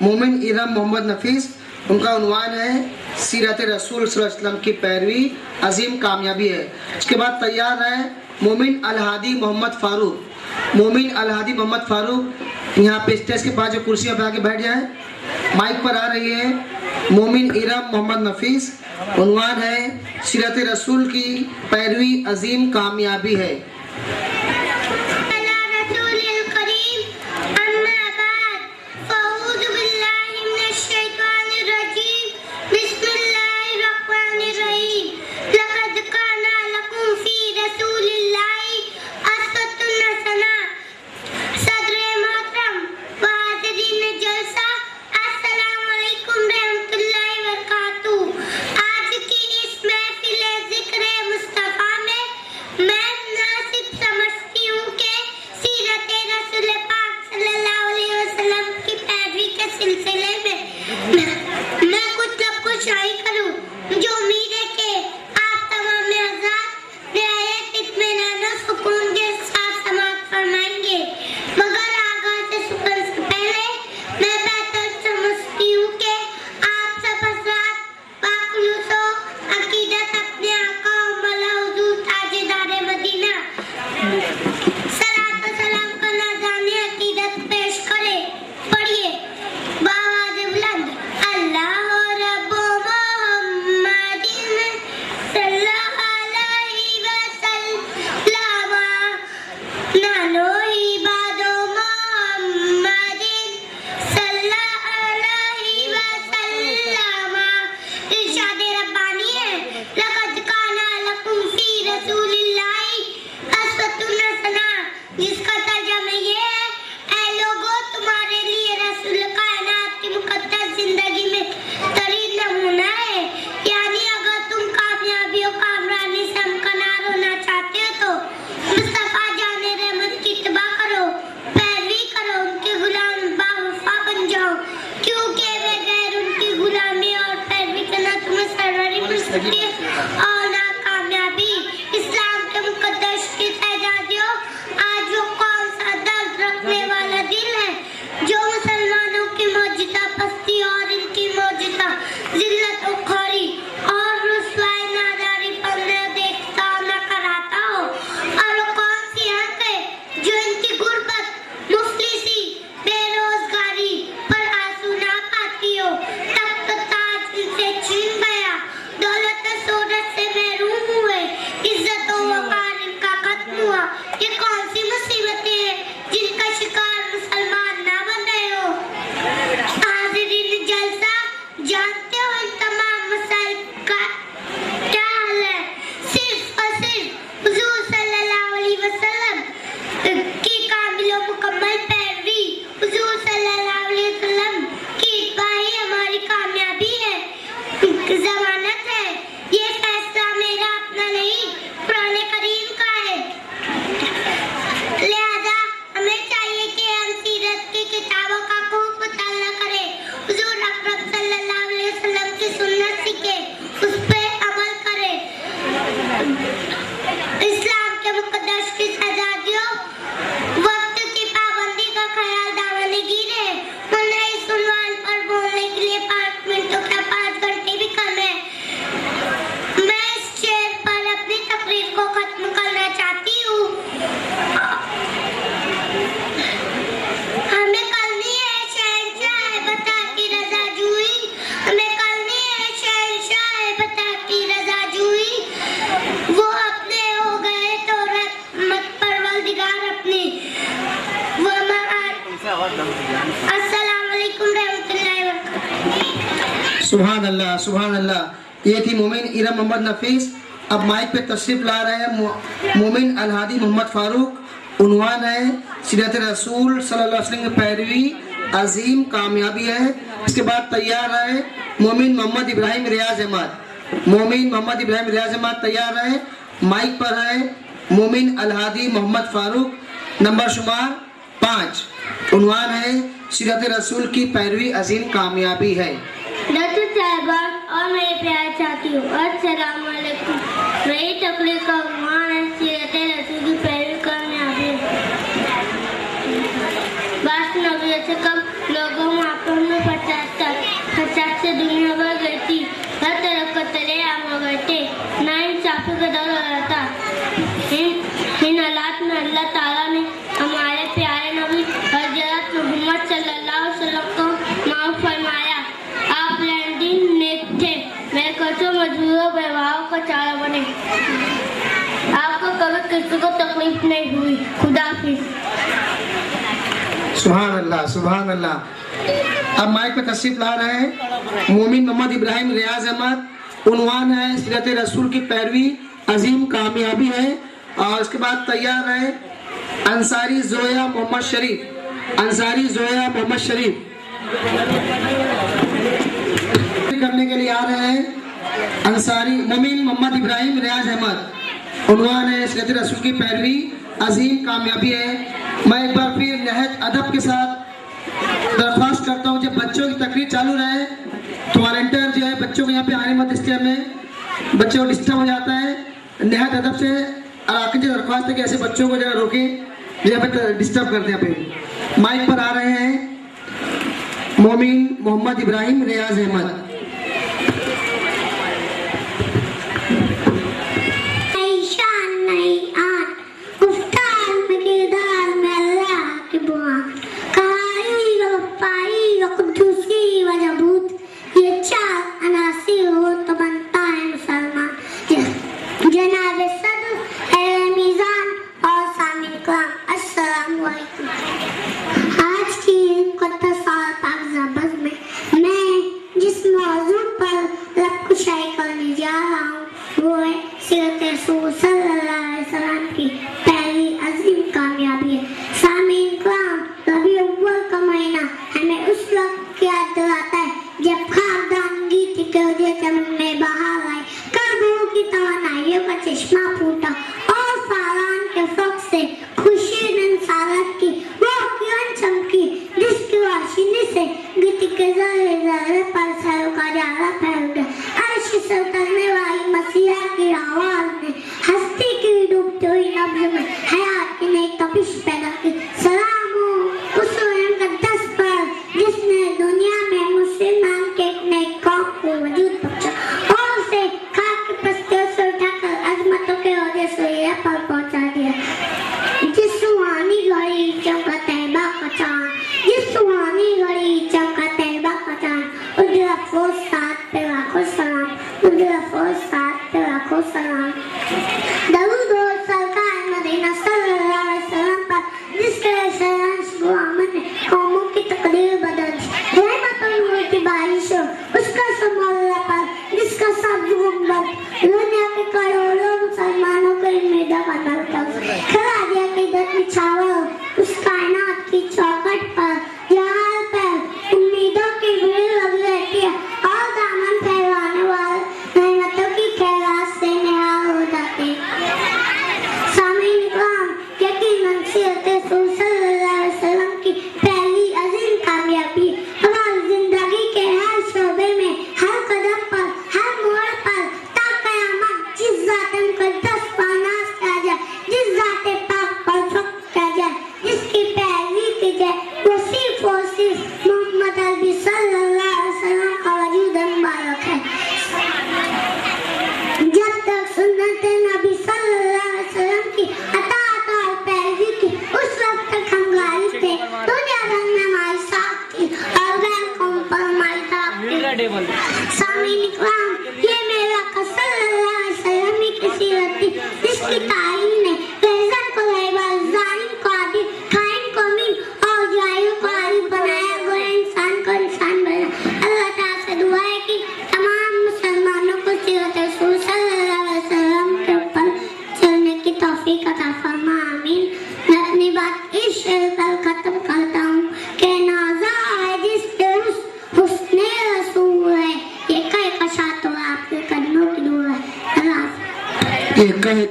मोमिन इरम मोहम्मद नफीस, उनका उन्वान है सीरत रसूल सल्लल्लाहु अलैहि वसल्लम की पैरवी अजीम कामयाबी है। इसके बाद तैयार है मोमिन अलहादी मोहम्मद फारूक। मोमिन अलहादी मोहम्मद फारूक यहाँ पे स्टेज के पास जो कुर्सियाँ पे आके बैठ जाए। माइक पर आ रही है मोमिन इरम मोहम्मद नफीस, उन्वान है सीरत रसूल की पैरवी अजीम कामयाबी है। सुभान अल्लाह सुभान अल्लाह। ये थी मोमिन इरम मोहम्मद नफीस। अब माइक पे तशरीफ ला रहे हैं मोमिन अलहादी मोहम्मद फारूक, उन्वान है सीरत रसूल सल्लल्लाहु अलैहि वसल्लम की पैरवी अजीम कामयाबी है। इसके बाद तैयार है मोमिन मोहम्मद इब्राहिम रियाज अहमद। मोमिन मोहम्मद इब्राहिम रियाज अहमद तैयार है। माइक पर है मोमिन अलहादी मोहम्मद फारूक, नंबर शुमार 5, उन्वान है सीरत रसूल की पैरवी अजीम कामयाबी है। और मेरे प्यारे साथियों, अस्सलाम वालेकुम। मेरी तकरीर का उन्वान है सीरत रसूल की पैरवी कामयाबी। बात नबी से कम लोगों में काफी का डर रहता। इन हालात में अल्लाह ताला ने हमारे प्यारे नबी हज़रत मोहम्मद सल्लल्लाहु अलैहि वसल्लम को माफ फरमाया। आप लैंडिंग नेक थे, बेकसों मजबूरों बेवाओं का चारा बने। आपको कभी किसी को तकलीफ नहीं हुई। खुदा हाफिज़। सुभान अल्लाह, सुभान अल्लाह। अब माइक पे तशरीफ ला रहे हैं मोमिन मोहम्मद इब्राहिम रियाज अहमद। उन्वान है सीरत रसूल की पैरवी अजीम कामयाबी है। और उसके बाद तैयार है अंसारी जोया मोहम्मद शरीफ। अंसारी जोया मोहम्मद शरीफ करने के लिए आ रहे हैं अंसारी मोमिन मोहम्मद इब्राहिम रियाज अहमद। उन्वान है सीरत रसूल की पैरवी अजीम कामयाबी है। मैं एक बार फिर नहायत अदब के साथ दरख्वास्त करता हूँ जब बच्चों की तकरीर चालू रहे तो वॉलंटियर जो है बच्चों को यहाँ पे आने मत, इस टाइम में बच्चों को डिस्टर्ब हो जाता है। नहायत अदब से आखिर से दरख्वास्त है कि ऐसे बच्चों को जरा रोकें जो यहाँ पे डिस्टर्ब करते हैं। पे माइक पर आ रहे हैं मोमिन मोहम्मद इब्राहिम रियाज अहमद।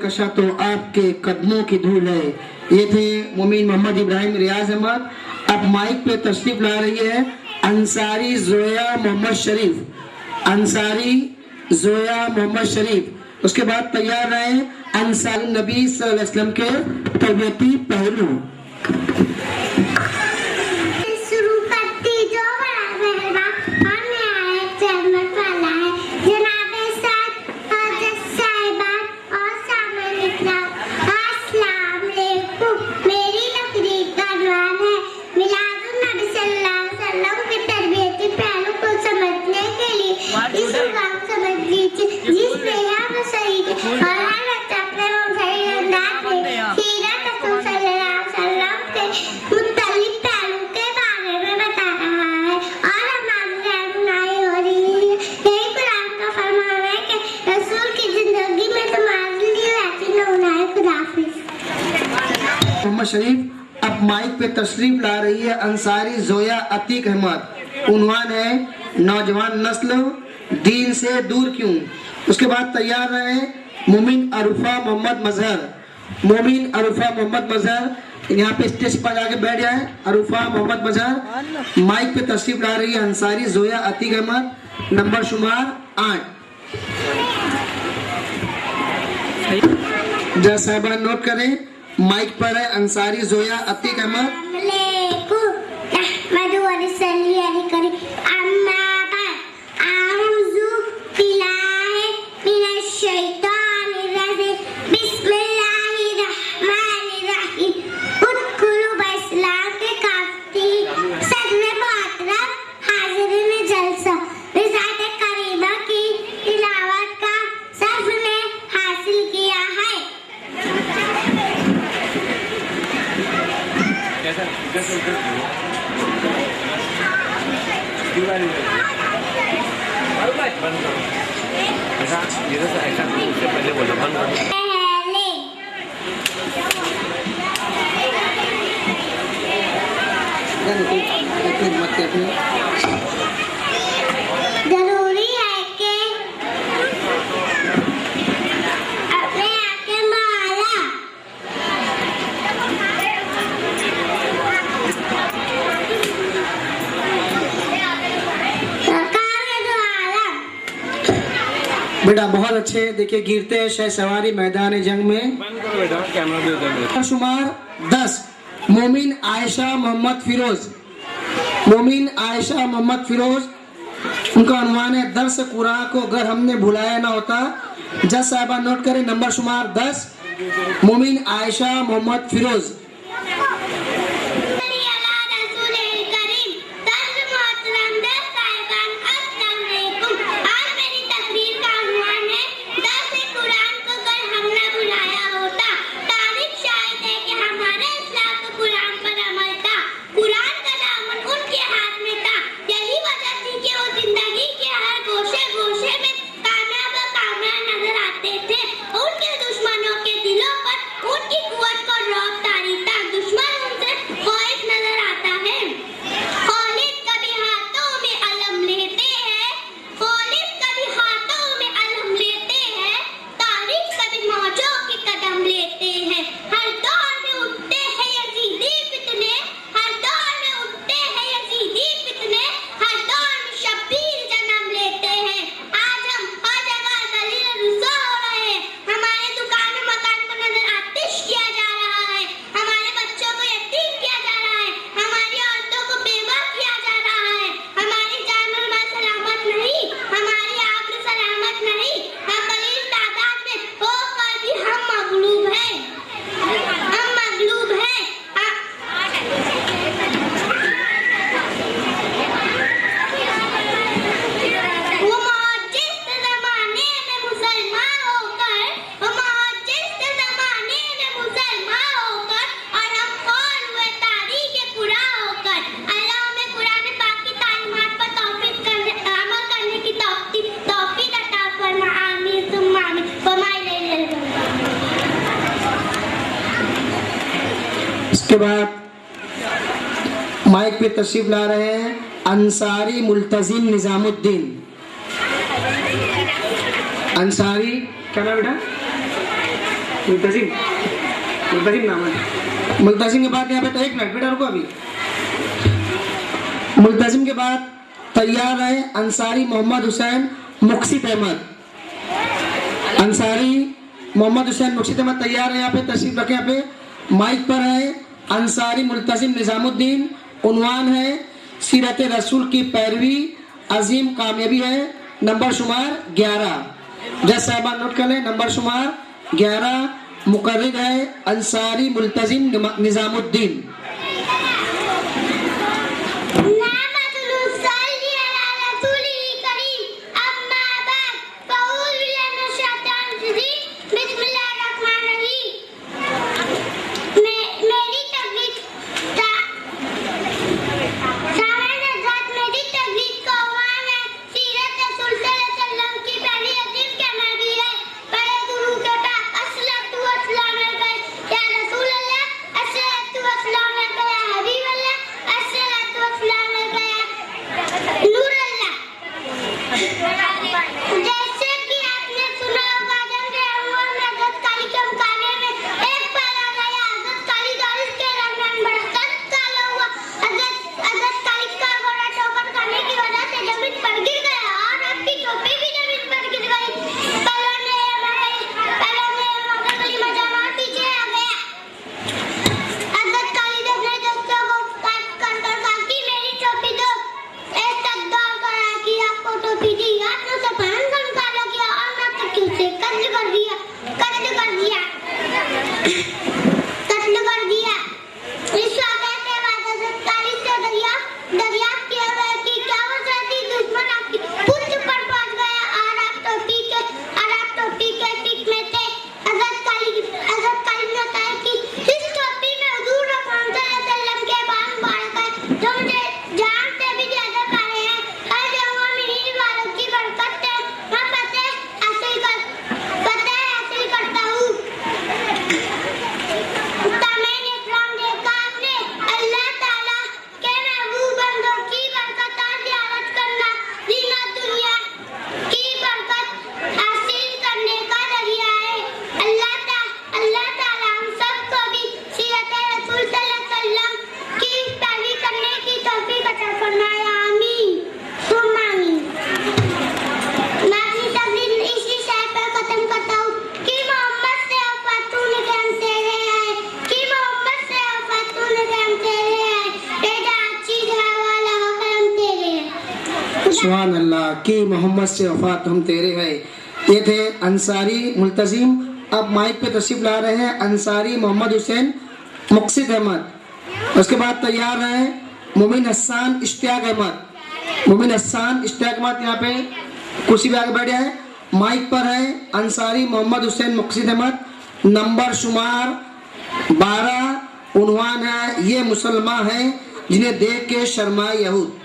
कशा तो आपके कदमों की धूल है। ये थे मोमिन मोहम्मद इब्राहिम रियाज अहमद। अब माइक पे तशरीफ ला रही है अंसारी जोया मोहम्मद शरीफ। अंसारी जोया मोहम्मद शरीफ। उसके बाद तैयार रहे अंसार नबी सल्लल्लाहु अलैहि वसल्लम के तबीयती पहलू। मोहम्मद शरीफ। अब माइक पे तशरीफ ला रही है अंसारी जोया अतीक अहमद। उन्वान है नौजवान नस्ल दीन से दूर क्यों। उसके बाद तैयार रहे मोमिन अरूफा मोहम्मद मजहर। मोमिन अरूफा मोहम्मद मजहर यहाँ पे स्टेज पर जाके बैठ जाए। अरूफा मोहम्मद मजहर माइक पे तशरीफ ला रही है अंसारी जोया अतीक अहमद, नंबर शुमार 8। जरा साहबान नोट करें, माइक पर है अंसारी जोया अतीक अहमद। जरूरी है कि अपने आके माला सरकार के द्वारा। बेटा बहुत अच्छे। देखिए गिरते हैं शह सवारी मैदान जंग में। शुमार 10 मोमिन आयशा मोहम्मद फिरोज। मोमिन आयशा मोहम्मद फिरोज, उनका अनुमान है दर्स कुरान को अगर हमने भुलाया ना होता। जज साहबा नोट करें, नंबर शुमार 10 मोमिन आयशा मोहम्मद फिरोज। इसके बाद माइक पे तशरीफ ला रहे हैं अंसारी मुल्तजिम निजामुद्दीन। अंसारी क्या नाम बेटा? मुल्तजिम, मुल्तजिम नाम है। मुल्तजिम के बाद यहाँ पे एक मिनट बेटा रुको अभी। मुल्तजिम के बाद तैयार है अंसारी मोहम्मद हुसैन मुक्सित अहमद। अंसारी मोहम्मद हुसैन मुक्सित अहमद तैयार है, यहाँ पे तशरीफ रखे। यहाँ पे माइक पर है अंसारी मुल्तजिम निजामुद्दीन। उन्वान है सीरत रसूल की पैरवी अजीम कामयाबी है, नंबर शुमार 11। जज साहबा नोट कर लें, नंबर शुमार 11 मुकर्रिर है अंसारी मुल्तजिम निजामुद्दीन। सुभान अल्लाह की मोहम्मद से वफात हम तेरे हैं। ये थे अंसारी मुल्तजिम। अब माइक पे तशरीफ ला रहे हैं अंसारी मोहम्मद हुसैन मुक्सिद अहमद। उसके बाद तैयार रहे मोमिन हसन इश्तियाक अहमद। मोमिन हसन इश्तियाक अहमद यहाँ पे कुर्सी पे आगे बैठ जाए। माइक पर है अंसारी मोहम्मद हुसैन मुक्सिद अहमद। नंबर शुमार 12। उन्वान है ये मुसलमान हैं जिन्हें देख के शर्माए यहूद।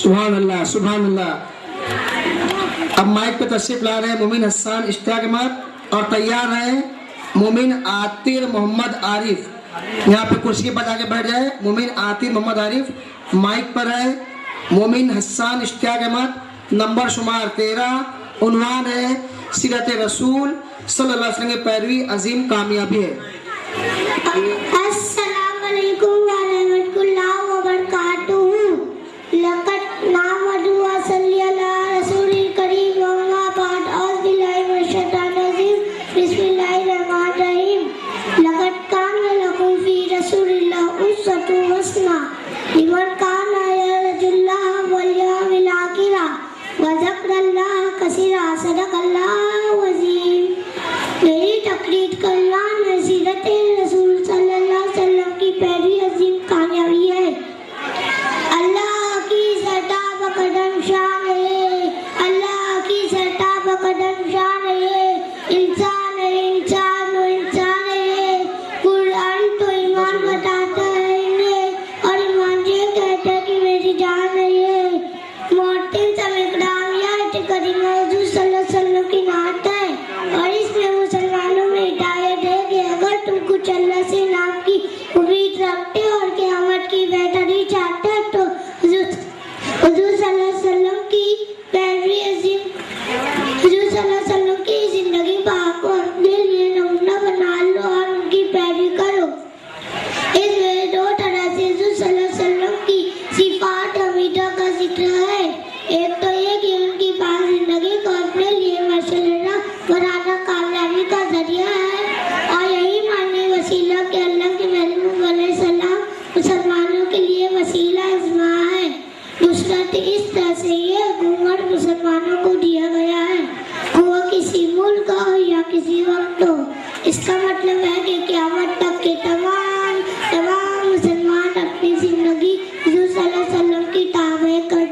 सुभान अल्लाह सुभान अल्लाह। अब माइक पे तशरीफ ला रहे हैं मोमिन हसन इश्तियाक अहमद और तैयार है मोमिन आतिर मोहम्मद आरिफ। यहाँ पे कुर्सी के पास आके बैठ जाए। मोमिन आतिर मोहम्मद आरिफ माइक पर है। मोमिन हसन इश्तियाक अहमद नंबर शुमार 13। उन्वान है सीरत रसूल सल्लल्लाहु अलैहि वसल्लम की पैरवी अजीम कामयाबी है। अस्सलाम वालेकुम व रहमतुल्लाहि व बरकातुहू। लक़द नामदु व सल्ली अला रसूलिल करीम व अम्मा बाद औज़ बिल्लाहि मिनश शैतानिर रजीम बिस्मिल्लाहिर रहमानिर रहीम। लक़द काना लकुम फी रसूलिल्लाहि उस्वतुन हसना लिमन काना यरजुल्लाह वल यौमिल आखिर व ज़करल्लाह कसीरा। सदक़ल्लाहु अज़ीम। मेरी तकरीर कलाम है सीरत रसूल सल्लल्लाहु अलैहि वसल्लम की पहली अजीम कामयाबी है। अल्लाह की सटा बकदम शान है। अल्लाह की सटा बकदम शान है। इंसान है इंसान है इंसान है। कुरान तो ईमान बताता है इन्हें और ईमान ये कहता है कि मेरी जान है ये। मोहतिन समेकराम याद करीमा हुजूर सल्लल्लाहु अलैहि वसल्लम की नात है और इसमें मुसलमानों में हिदायत है कि अगर तुम कुछ अल्लाह से नाम की उम्मीद रखते हो और क़यामत की बेहतरी चाहते हो तो हुजूर सल्लल्लाहु अलैहि वसल्लम की पैरवी अजीम हुजूर सल्लल्लाहु अलैहि वसल्लम की जिंदगी पाक को अपने लिए नमूना बना लो और उनकी पैरवी करो। इसमें दो तरह से हुजूर सल्लल्लाहु अलैहि वसल्लम की सिफात हमीदा का जिक्र है। एक तो ये कि उनकी पाक जिंदगी को अपने लिए माशाअल्लाह बनाना कामयाबी किसी मुल्क हो या किसी वक्त हो। इसका मतलब है कि क़यामत तक के तमाम मुसलमान अपनी ज़िंदगी हुज़ूर सल्लल्लाहु अलैहि वसल्लम की ताबे कर